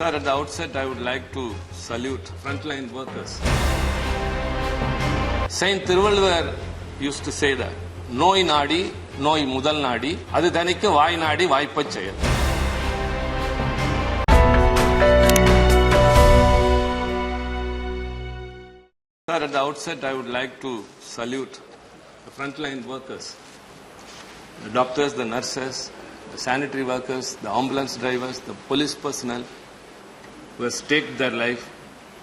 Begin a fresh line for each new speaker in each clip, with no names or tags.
Sir, at the outset, I would like to salute frontline workers. Saint Thiruvalluvar used to say that, "Noi nadi, noi mudal nadi, adu thanikku vai nadi vaipach cheyal." Sir, at the outset, I would like to salute the frontline workers, the doctors, the nurses, the sanitary workers, the ambulance drivers, the police personnel, who has staked their life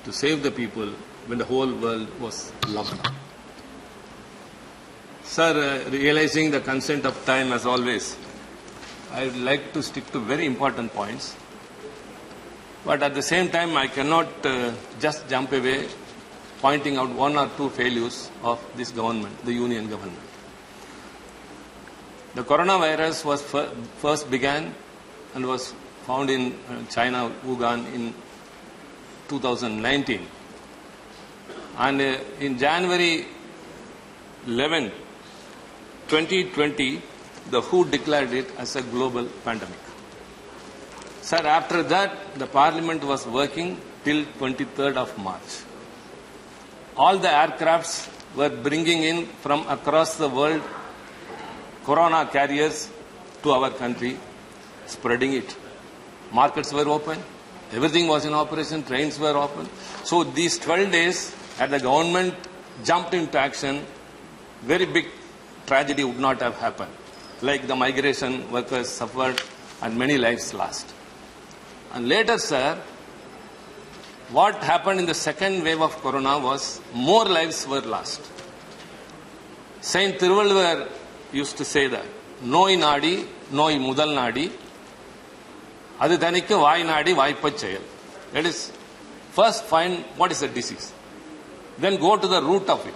to save the people when the whole world was locked down. Sir, realizing the consent of time as always, I would like to stick to very important points. But at the same time, I cannot just jump away pointing out one or two failures of this government, the union government. The coronavirus was first began and was found in China, Wuhan, in 2019. And in January 11, 2020, the WHO declared it as a global pandemic. Sir, after that, the Parliament was working till 23rd of March. All the aircrafts were bringing in from across the world corona carriers to our country, spreading it. Markets were open. Everything was in operation. Trains were open. So these 12 days, had the government jumped into action, very big tragedy would not have happened. Like the migration workers suffered and many lives lost. And later, sir, what happened in the second wave of corona was more lives were lost. Saint Thiruvalluvar used to say that, "Noi nadi, noi mudal nadi, adu thanikku vai nadi vaipach cheyal." That is, first find what is the disease, then go to the root of it,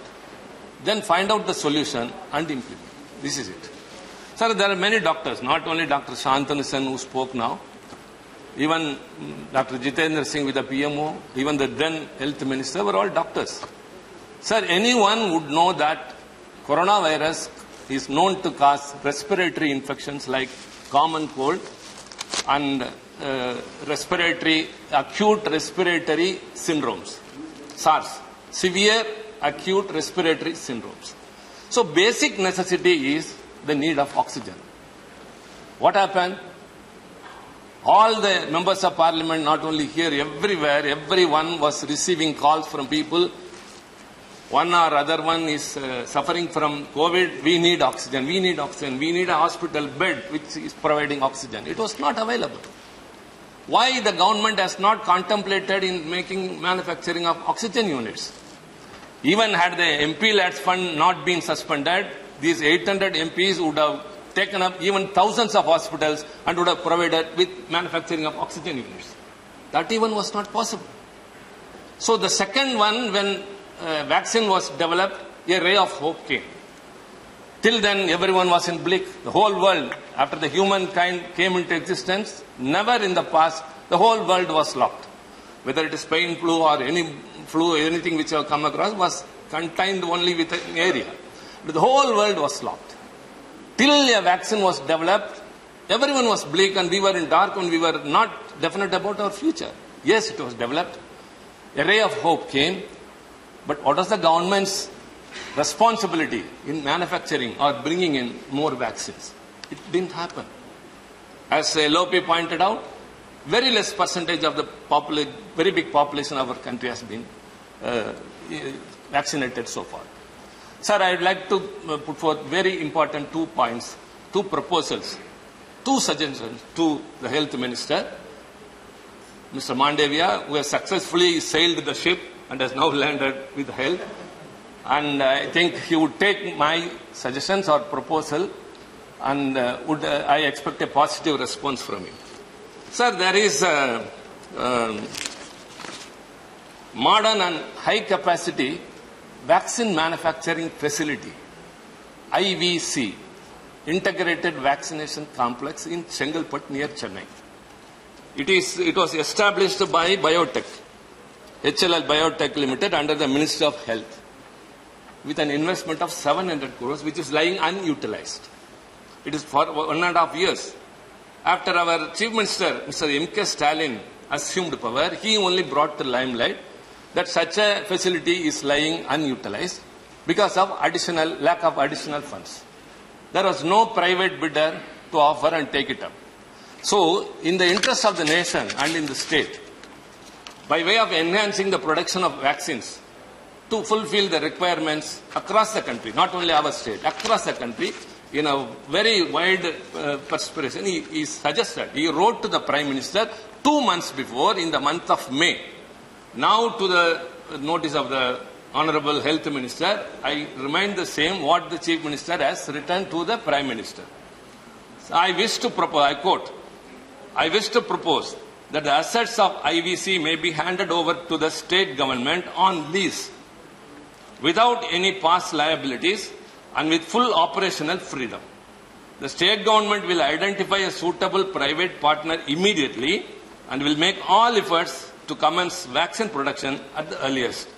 then find out the solution and implement. This is it. Sir, there are many doctors, not only Dr. Shantanu who spoke now, even Dr. Jitendra Singh with the PMO, even the then health minister were all doctors. Sir, anyone would know that coronavirus is known to cause respiratory infections like common cold and acute respiratory syndromes, SARS, severe acute respiratory syndromes. So basic necessity is the need of oxygen. What happened? All the members of parliament, not only here, everywhere, everyone was receiving calls from people. One or other one is suffering from COVID. We need oxygen. We need oxygen. We need a hospital bed which is providing oxygen. It was not available. Why the government has not contemplated in making manufacturing of oxygen units? Even had the MP LADS fund not been suspended, these 800 MPs would have taken up even thousands of hospitals and would have provided with manufacturing of oxygen units. That even was not possible. So the second one, when vaccine was developed, a ray of hope came. Till then, everyone was in bliss. The whole world, after the humankind came into existence, never in the past, the whole world was locked. Whether it is Spain flu or any flu, anything which you have come across, was contained only within an area. But the whole world was locked. Till a vaccine was developed, everyone was bleak and we were in dark and we were not definite about our future. Yes, it was developed. A ray of hope came. But what was the government's responsibility in manufacturing or bringing in more vaccines? It didn't happen. As LOP pointed out, very less percentage of the very big population of our country has been vaccinated so far. Sir, I would like to put forth very important 2 points, 2 proposals, 2 suggestions to the health minister, Mr. Mandavia, who has successfully sailed the ship and has now landed with health. And I think he would take my suggestions or proposal and I expect a positive response from him. Sir, there is a modern and high capacity vaccine manufacturing facility, IVC, Integrated Vaccination Complex in Chengalpattu near Chennai. It was established by Biotech, HLL Biotech Limited under the Ministry of Health with an investment of 700 crores which is lying unutilized. It is for 1.5 years. After our Chief Minister, Mr. MK Stalin, assumed power, he only brought to limelight that such a facility is lying unutilized because of lack of additional funds. There was no private bidder to offer and take it up. So, in the interest of the nation and in the state, by way of enhancing the production of vaccines to fulfill the requirements across the country, not only our state, across the country, in a very wide perspiration, he suggested, he wrote to the Prime Minister 2 months before, in the month of May. Now, to the notice of the Honorable Health Minister, I remind the same what the Chief Minister has written to the Prime Minister. So I wish to propose, I quote, I wish to propose that the assets of IVC may be handed over to the state government on lease without any past liabilities and with full operational freedom. The state government will identify a suitable private partner immediately and will make all efforts to commence vaccine production at the earliest.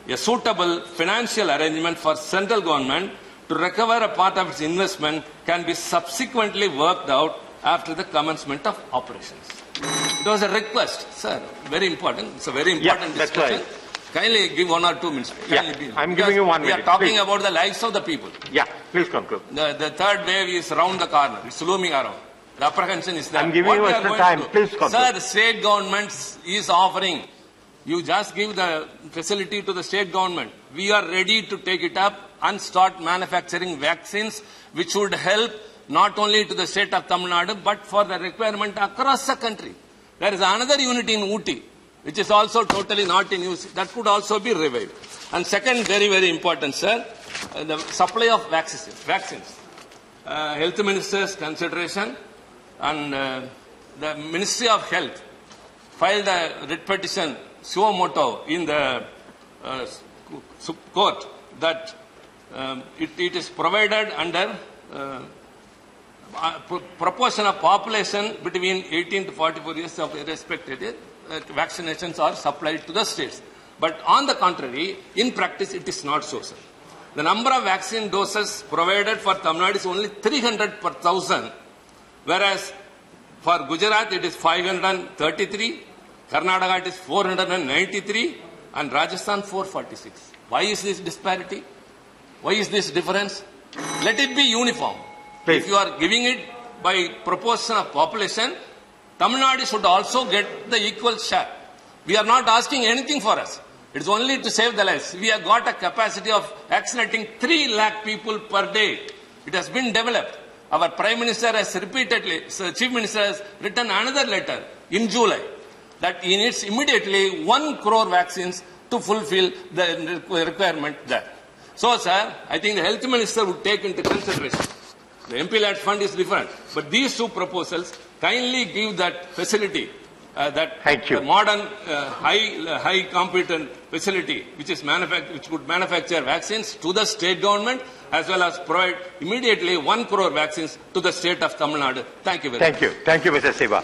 A suitable financial arrangement for central government to recover a part of its investment can be subsequently worked out after the commencement of operations. It was a request, sir, very important. It's a very important discussion.
Right.
Kindly give 1 or 2 minutes.
I'm giving you 1 minute.
We are talking
please.
about the lives of the people.
Yeah, please conclude.
The third wave is around the corner. It's looming around. The apprehension is there.
I'm giving you extra time. Please conclude.
Sir, the state government is offering. You just give the facility to the state government. We are ready to take it up and start manufacturing vaccines which would help not only to the state of Tamil Nadu but for the requirement across the country. There is another unit in Ooty which is also totally not in use. That could also be revived. And second, very, very important, sir, the supply of vaccines. Health Minister's consideration and the Ministry of Health filed a writ petition suo motu in the court that it is provided under proportion of population between 18 to 44 years of irrespective vaccinations are supplied to the states. But on the contrary, in practice, it is not so, sir. The number of vaccine doses provided for Tamil Nadu is only 300 per 1,000, whereas for Gujarat it is 533, Karnataka it is 493, and Rajasthan 446. Why is this disparity? Why is this difference? Let it be uniform.
Please.
If you are giving it by proportion of population, Tamil Nadu should also get the equal share. We are not asking anything for us. It's only to save the lives. We have got a capacity of vaccinating 3 lakh people per day. It has been developed. Our Prime Minister has repeatedly, Chief Minister has written another letter in July that he needs immediately 1 crore vaccines to fulfill the requirement there. So, sir, I think the Health Minister would take into consideration. The MP Lad Fund is different. But these 2 proposals kindly give that facility, that modern, high competent facility which would manufacture vaccines to the state government as well as provide immediately 1 crore vaccines to the state of Tamil Nadu. Thank you very much.
Thank you. Thank you, Mr. Siva.